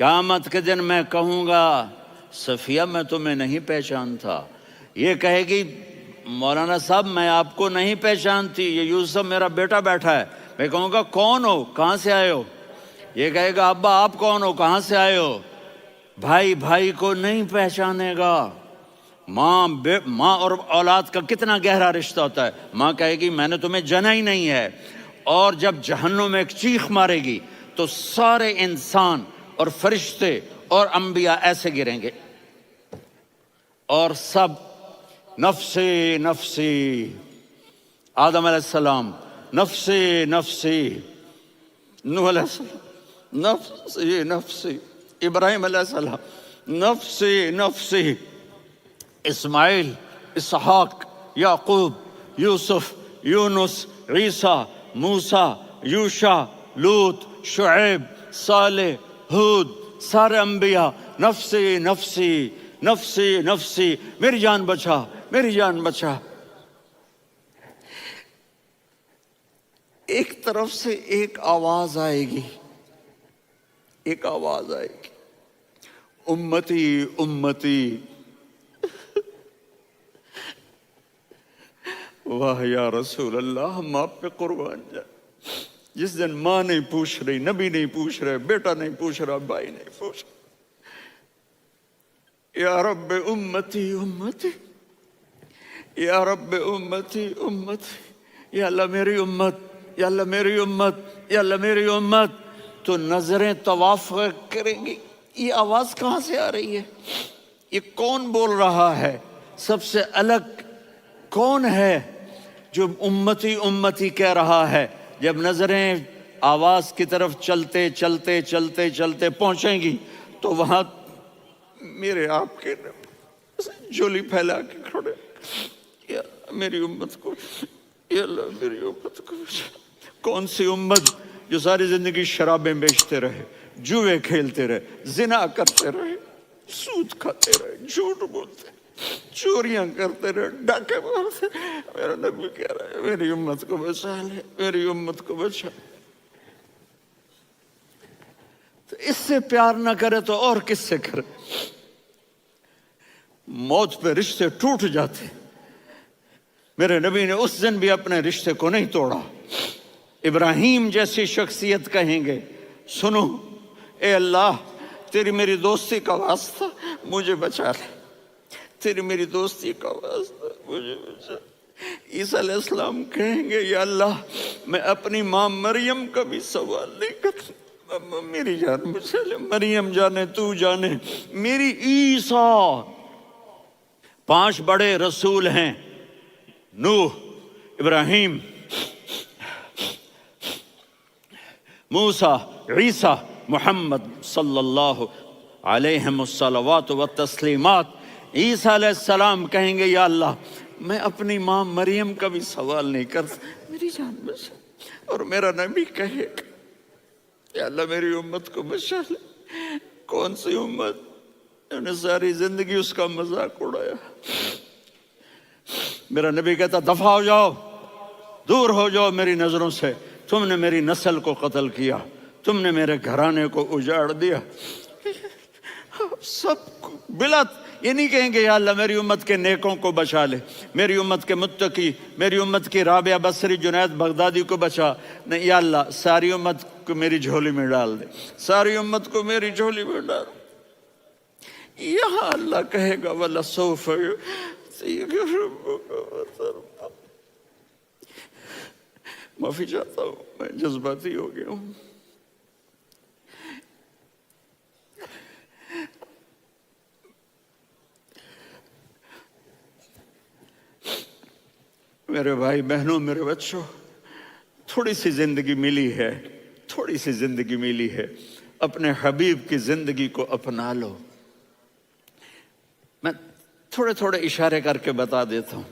قیامت کے دن میں کہوں گا صفیہ میں تمہیں نہیں پہچانتا، یہ کہے گی مولانا صاحب میں آپ کو نہیں پہچانتی، یہ یوسف میرا بیٹا بیٹھا ہے۔ میں کہوں گا کون ہو، کہاں سے آئے ہو؟ یہ کہے گا ابا آپ کون ہو، کہاں سے آئے ہو؟ بھائی بھائی کو نہیں پہچانے گا۔ ماں اور اولاد کا کتنا گہرا رشتہ ہوتا ہے۔ ماں کہے گی میں نے تمہیں جنا ہی نہیں ہے، اور جب جہنم میں ایک چیخ مارے گی تو سارے انسان اور فرشتے اور انبیاء ایسے گریں گے، اور سب نفسی نفسی، آدم علیہ السلام نفسی نفسی، نوح علیہ السلام نفسی نفسی، ابراہیم علیہ السلام نفسی نفسی، اسماعیل، اسحاق، یعقوب، یوسف، یونس، عیسیٰ، موسیٰ، یوشع، لوط، شعیب، صالح، ہود، سارے انبیاء نفسی نفسی نفسی نفسی، میری جان بچا میری جان بچا۔ ایک طرف سے ایک آواز آئے گی، ایک آواز آئے گی، امتی امتی۔ واہ یا رسول اللہ، ہم آپ پہ قربان جائیں۔ جس دن ماں نہیں پوچھ رہی، نبی نہیں پوچھ رہے، بیٹا نہیں پوچھ رہا، بھائی نہیں پوچھ رہا، یا رب امتی امتی، یا رب امتی امتی، یا اللہ میری امت، یا اللہ میری امت، یا اللہ میری امت۔ تو نظریں طواف کریں گی، یہ آواز کہاں سے آ رہی ہے؟ یہ کون بول رہا ہے؟ سب سے الگ کون ہے جو امتی امتی کہہ رہا ہے؟ جب نظریں آواز کی طرف چلتے چلتے چلتے چلتے پہنچیں گی تو وہاں میرے آپ کے جھولی پھیلا کے کھڑے، یا میری امت کو، یا اللہ میری امت کو۔ کون سی امت جو ساری زندگی شرابیں بیچتے رہے، جوئے کھیلتے رہے، زنا کرتے رہے، سود کھاتے رہے، جھوٹ بولتے رہے، چوریاں کرتے رہے، ڈاکے مارتے رہے۔ میرا نبی کہہ رہا ہے میری امت کو بچا لے، میری امت کو بچا۔ تو اس سے پیار نہ کرے تو اور کس سے کرے؟ موت پہ رشتے ٹوٹ جاتے، میرے نبی نے اس دن بھی اپنے رشتے کو نہیں توڑا۔ ابراہیم جیسی شخصیت کہیں گے سنو اے اللہ تیری میری دوستی کا واسطہ مجھے بچا لے، تیری میری دوستی کا واسطہ مجھے بچا۔ عیسیٰ علیہ السلام کہیں گے یا اللہ میں اپنی ماں مریم کا بھی سوال نہیں کرتا، میری جان بچا لے، مریم جانے تو جانے میری عیسیٰ۔ 5 بڑے رسول ہیں، نوح، ابراہیم، موسیٰ، عیسیٰ، محمد صلی اللہ علیہ الصلوات والتسلیمات۔ عیسیٰ علیہ السلام کہیں گے یا اللہ میں اپنی ماں مریم کا بھی سوال نہیں کرتا، میری جان بچا۔ اور میرا نبی کہے یا اللہ میری امت کو بچا لے۔ کون سی امت انہوں نے ساری زندگی اس کا مذاق اڑایا؟ میرا نبی کہتا دفع ہو جاؤ، دور ہو جاؤ میری نظروں سے، تم نے میری نسل کو قتل کیا، تم نے میرے گھرانے کو اجاڑ دیا۔ سب بلا یہ نہیں کہیں گے یا اللہ میری امت کے نیکوں کو بچا لے، میری امت کے متقی، میری امت کی رابعہ بصری، جنید بغدادی کو بچا، نہیں یا اللہ ساری امت کو میری جھولی میں ڈال دے، ساری امت کو میری جھولی میں ڈال۔ یہاں اللہ کہے گا وَلَسَوْفَ يُعْطِيكَ رَبُّكَ فَتَرْضَىٰ۔ معافی چاہتا ہوں میں جذباتی ہو گیا ہوں۔ میرے بھائی بہنوں، میرے بچوں، تھوڑی سی زندگی ملی ہے، تھوڑی سی زندگی ملی ہے، اپنے حبیب کی زندگی کو اپنا لو۔ میں تھوڑے تھوڑے اشارے کر کے بتا دیتا ہوں۔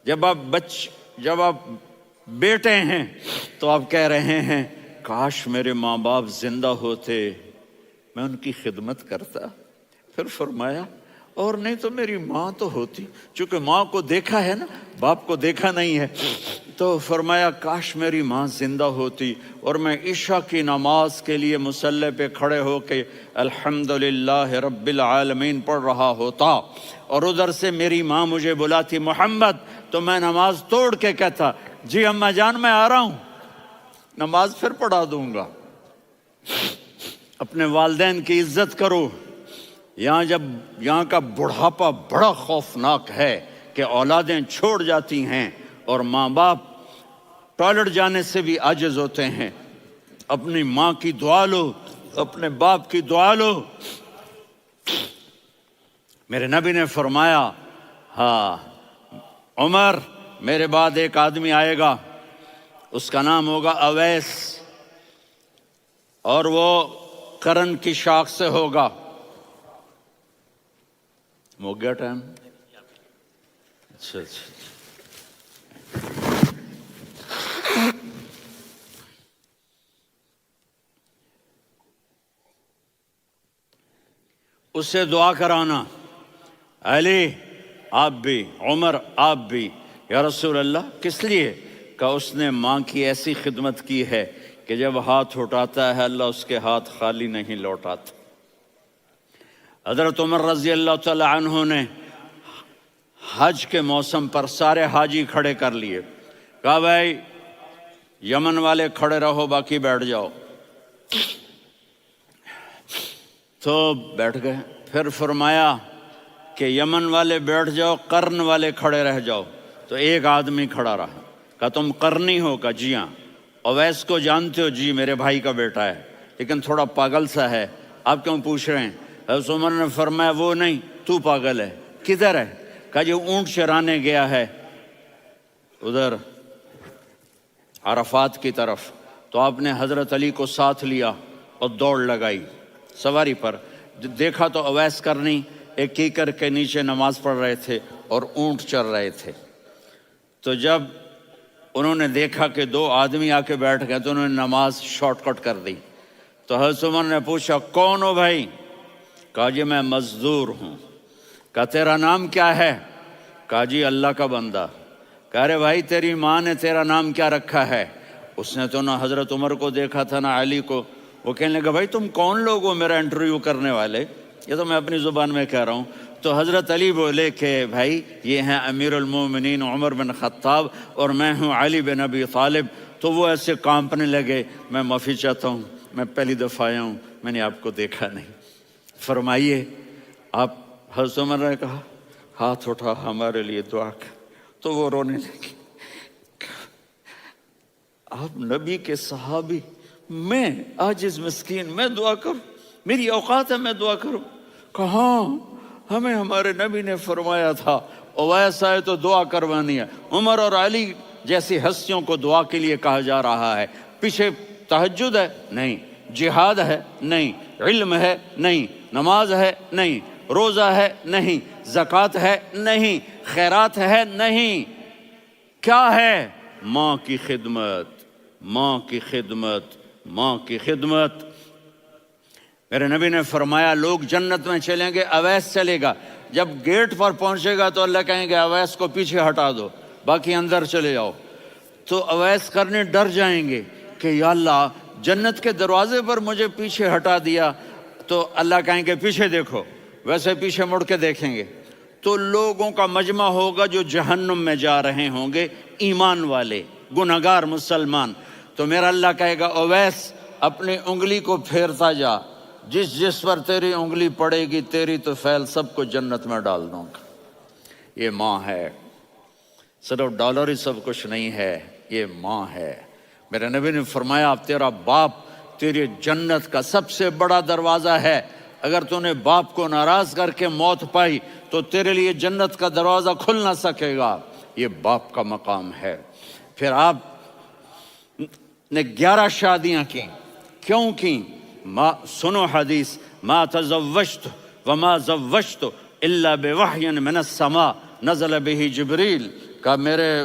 جب آپ بیٹے ہیں تو آپ کہہ رہے ہیں کاش میرے ماں باپ زندہ ہوتے، میں ان کی خدمت کرتا۔ پھر فرمایا اور نہیں تو میری ماں تو ہوتی، چونکہ ماں کو دیکھا ہے نا، باپ کو دیکھا نہیں ہے، تو فرمایا کاش میری ماں زندہ ہوتی اور میں عشاء کی نماز کے لیے مصلی پہ کھڑے ہو کے الحمدللہ رب العالمین پڑھ رہا ہوتا، اور ادھر سے میری ماں مجھے بلاتی محمد، تو میں نماز توڑ کے کہتا جی اماں جان میں آ رہا ہوں، نماز پھر پڑھا دوں گا۔ اپنے والدین کی عزت کرو۔ یہاں کا بڑھاپا بڑا خوفناک ہے کہ اولادیں چھوڑ جاتی ہیں اور ماں باپ ٹوائلٹ جانے سے بھی عاجز ہوتے ہیں۔ اپنی ماں کی دعا لو، اپنے باپ کی دعا لو۔ میرے نبی نے فرمایا ہاں عمر، میرے بعد ایک آدمی آئے گا، اس کا نام ہوگا اویس، اور وہ قرن کی شاخ سے ہوگا۔ ہو گیا ٹائم؟ اچھا اس سے دعا کرانا، علی آپ بھی، عمر آپ بھی۔ یا رسول اللہ کس لیے؟ کہ اس نے ماں کی ایسی خدمت کی ہے کہ جب ہاتھ اٹھاتا ہے اللہ اس کے ہاتھ خالی نہیں لوٹاتا۔ حضرت عمر رضی اللہ تعالی عنہ نے حج کے موسم پر سارے حاجی کھڑے کر لیے، کہا بھائی یمن والے کھڑے رہو، باقی بیٹھ جاؤ۔ تو بیٹھ گئے۔ پھر فرمایا کہ یمن والے بیٹھ جاؤ، قرن والے کھڑے رہ جاؤ۔ تو ایک آدمی کھڑا رہا، کہا تم قرنی ہو؟ کہا جی ہاں۔ اویس کو جانتے ہو؟ جی میرے بھائی کا بیٹا ہے، لیکن تھوڑا پاگل سا ہے، آپ کیوں پوچھ رہے ہیں؟ حضرت عمر نے فرمایا وہ نہیں، تو پاگل ہے۔ کدھر ہے؟ کہا جی اونٹ چرانے گیا ہے ادھر عرفات کی طرف۔ تو آپ نے حضرت علی کو ساتھ لیا اور دوڑ لگائی سواری پر۔ دیکھا تو اویس کرنی ایک کیکر کے نیچے نماز پڑھ رہے تھے اور اونٹ چر رہے تھے۔ تو جب انہوں نے دیکھا کہ دو آدمی آ کے بیٹھ گئے تو انہوں نے نماز شارٹ کٹ کر دی۔ تو حضرت عمر نے پوچھا کون ہو بھائی؟ کہا جی میں مزدور ہوں۔ کہا تیرا نام کیا ہے؟ کہا جی اللہ کا بندہ۔ کہا رے بھائی تیری ماں نے تیرا نام کیا رکھا ہے؟ اس نے تو نہ حضرت عمر کو دیکھا تھا نہ علی کو۔ وہ کہنے لگا بھائی تم کون لوگ ہو میرا انٹرویو کرنے والے؟ یہ تو میں اپنی زبان میں کہہ رہا ہوں۔ تو حضرت علی بولے کہ بھائی یہ ہیں امیر المومنین عمر بن خطاب اور میں ہوں علی بن ابی طالب۔ تو وہ ایسے کانپنے لگے، میں معافی چاہتا ہوں، میں پہلی دفعہ آیا ہوں، میں نے آپ کو دیکھا نہیں، فرمائیے آپ۔ حضرت عمر نے کہا ہاتھ اٹھا ہمارے لیے دعا کر۔ تو وہ رونے لگی۔ آپ نبی کے صحابی، میں عاجز مسکین، میں دعا کروں؟ میری اوقات ہے میں دعا کروں؟ کہاں، ہمیں ہمارے نبی نے فرمایا تھا اویس آئے تو دعا کروانی ہے۔ عمر اور علی جیسی ہستیوں کو دعا کے لیے کہا جا رہا ہے۔ پیچھے تہجد ہے؟ نہیں۔ جہاد ہے؟ نہیں۔ علم ہے؟ نہیں۔ نماز ہے؟ نہیں۔ روزہ ہے؟ نہیں۔ زکوٰۃ ہے؟ نہیں۔ خیرات ہے؟ نہیں۔ کیا ہے؟ ماں کی خدمت، ماں کی خدمت، ماں کی خدمت۔ میرے نبی نے فرمایا لوگ جنت میں چلیں گے، اویس چلے گا، جب گیٹ پر پہنچے گا تو اللہ کہیں گے اویس کو پیچھے ہٹا دو، باقی اندر چلے جاؤ۔ تو اویس کرنے ڈر جائیں گے کہ یا اللہ جنت کے دروازے پر مجھے پیچھے ہٹا دیا، تو اللہ کہیں گے پیچھے دیکھو، ویسے پیچھے مڑ کے دیکھیں گے تو لوگوں کا مجمع ہوگا جو جہنم میں جا رہے ہوں گے، ایمان والے، گنہگار مسلمان۔ تو میرا اللہ کہے گا اویس اپنی انگلی کو پھیرتا جا، جس جس پر تیری انگلی پڑے گی تیری تو فیل سب کو جنت میں ڈال دوں گا۔ یہ ماں ہے، صرف ڈالر ہی سب کچھ نہیں ہے، یہ ماں ہے۔ میرے نبی نے فرمایا اب تیرا باپ تیری جنت کا سب سے بڑا دروازہ ہے، اگر تو نے باپ کو ناراض کر کے موت پائی تو تیرے لیے جنت کا دروازہ کھل نہ سکے گا، یہ باپ کا مقام ہے۔ پھر آپ نے 11 شادیاں کی، کیوں کی؟ سنو حدیث، ما تزوجت وما زوجت الا بوحی من السماء نزل به جبریل۔ کہ میرے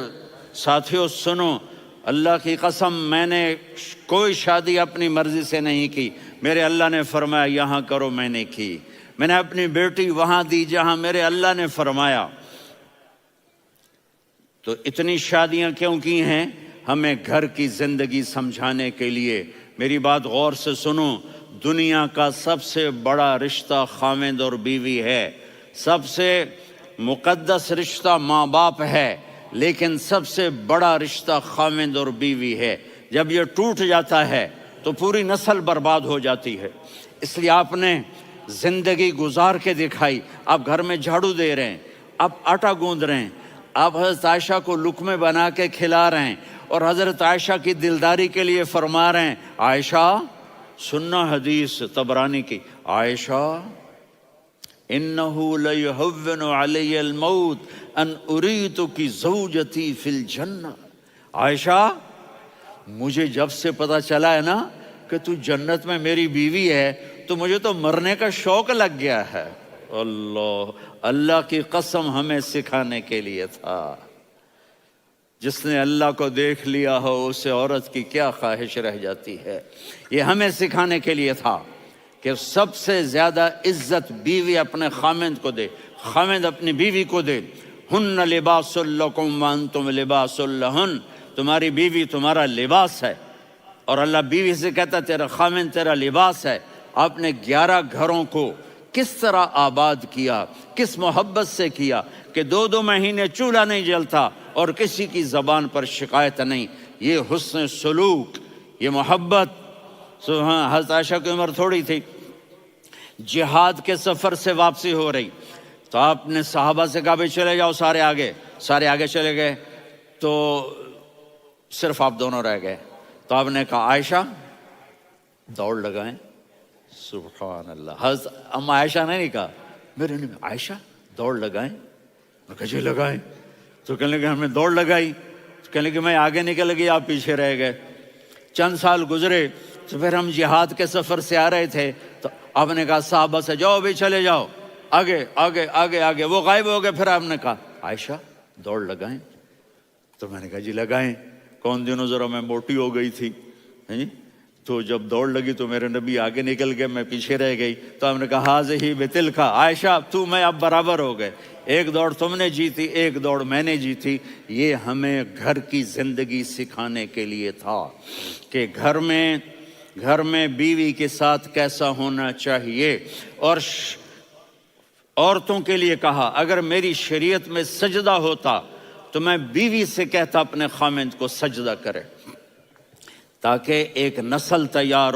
ساتھیوں سنو، اللہ کی قسم میں نے کوئی شادی اپنی مرضی سے نہیں کی، میرے اللہ نے فرمایا یہاں کرو، میں نے کی۔ میں نے اپنی بیٹی وہاں دی جہاں میرے اللہ نے فرمایا۔ تو اتنی شادیاں کیوں کی ہیں؟ ہمیں گھر کی زندگی سمجھانے کے لیے۔ میری بات غور سے سنو، دنیا کا سب سے بڑا رشتہ خاوند اور بیوی ہے، سب سے مقدس رشتہ ماں باپ ہے، لیکن سب سے بڑا رشتہ خاوند اور بیوی ہے۔ جب یہ ٹوٹ جاتا ہے تو پوری نسل برباد ہو جاتی ہے۔ اس لیے آپ نے زندگی گزار کے دکھائی۔ آپ گھر میں جھاڑو دے رہے ہیں، آپ آٹا گوندھ رہے ہیں، آپ حضرت عائشہ کو لقمے بنا کے کھلا رہے ہیں، اور حضرت عائشہ کی دلداری کے لیے فرما رہے ہیں، عائشہ سننا حدیث طبرانی کی، عائشہ انہو لیہون علی الموت ان اریتک زوجتی فی الجنہ۔ عائشہ مجھے جب سے پتا چلا ہے نا کہ تو جنت میں میری بیوی ہے تو مجھے تو مرنے کا شوق لگ گیا ہے۔ اللہ کی قسم ہمیں سکھانے کے لیے تھا۔ جس نے اللہ کو دیکھ لیا ہو اسے عورت کی کیا خواہش رہ جاتی ہے۔ یہ ہمیں سکھانے کے لیے تھا کہ سب سے زیادہ عزت بیوی اپنے خاوند کو دے، خاوند اپنی بیوی کو دے۔ ہن لباس لکم وانتم لباس لہن، تمہاری بیوی تمہارا لباس ہے، اور اللہ بیوی سے کہتا تیرا خاوند تیرا لباس ہے۔ آپ نے 11 گھروں کو کس طرح آباد کیا، کس محبت سے کیا کہ 2 مہینے چولہا نہیں جلتا اور کسی کی زبان پر شکایت نہیں۔ یہ حسن سلوک، یہ محبت۔ حضرت عائشہ کی عمر تھوڑی تھی، جہاد کے سفر سے واپسی ہو رہی، تو آپ نے صحابہ سے کہا بھی چلے جاؤ سارے آگے چلے گئے، تو صرف آپ دونوں رہ گئے۔ تو آپ نے کہا عائشہ دوڑ لگائیں۔ سبحان اللہ، حضرت اما عائشہ نے نہیں کہا، میرے نے عائشہ دوڑ لگائیں، میں کہا جی لگائیں۔ تو کہنے لگے ہم نے دوڑ لگائی، کہنے لگے میں آگے نکل گئی آپ پیچھے رہ گئے۔ چند سال گزرے تو پھر ہم جہاد کے سفر سے آ رہے تھے، تو آپ نے کہا صحابہ سے جاؤ بھی چلے جاؤ آگے آگے آگے آگے، وہ غائب ہو گئے۔ پھر آپ نے کہا عائشہ دوڑ لگائیں، تو میں نے کہا جی لگائیں۔ کون دنوں ذرا میں موٹی ہو گئی تھی، تو جب دوڑ لگی تو میرے نبی آگے نکل گئے، میں پیچھے رہ گئی۔ تو ہم نے کہا ہاذہ بتلک، عائشہ تو میں اب برابر ہو گئے، ایک دوڑ تم نے جیتی ایک دوڑ میں نے جیتی۔ یہ ہمیں گھر کی زندگی سکھانے کے لیے تھا کہ گھر میں بیوی کے ساتھ کیسا ہونا چاہیے۔ اور عورتوں کے لیے کہا اگر میری شریعت میں سجدہ ہوتا تو میں بیوی سے کہتا اپنے خاوند کو سجدہ کرے، تاکہ ایک نسل تیار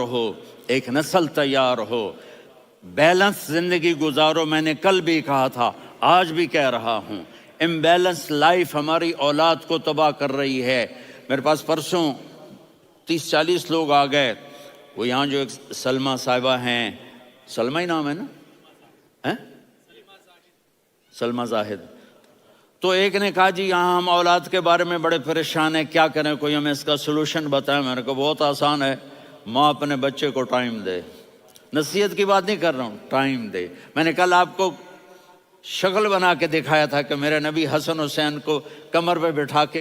ہو، بیلنس زندگی گزارو۔ میں نے کل بھی کہا تھا، آج بھی کہہ رہا ہوں، امبیلنس لائف ہماری اولاد کو تباہ کر رہی ہے۔ میرے پاس پرسوں 30-40 لوگ آ گئے، وہ یہاں جو ایک سلمہ صاحبہ ہیں، سلمہ ہی نام ہے نا، سلمہ زاہد، تو ایک نے کہا جی یہاں ہم اولاد کے بارے میں بڑے پریشان ہیں، کیا کریں، کوئی ہمیں اس کا سلوشن بتائیں۔ میں نے کہا بہت آسان ہے، ماں اپنے بچے کو ٹائم دے، نصیحت کی بات نہیں کر رہا ہوں، ٹائم دے۔ میں نے کل آپ کو شکل بنا کے دکھایا تھا کہ میرے نبی حسن حسین کو کمر پہ بٹھا کے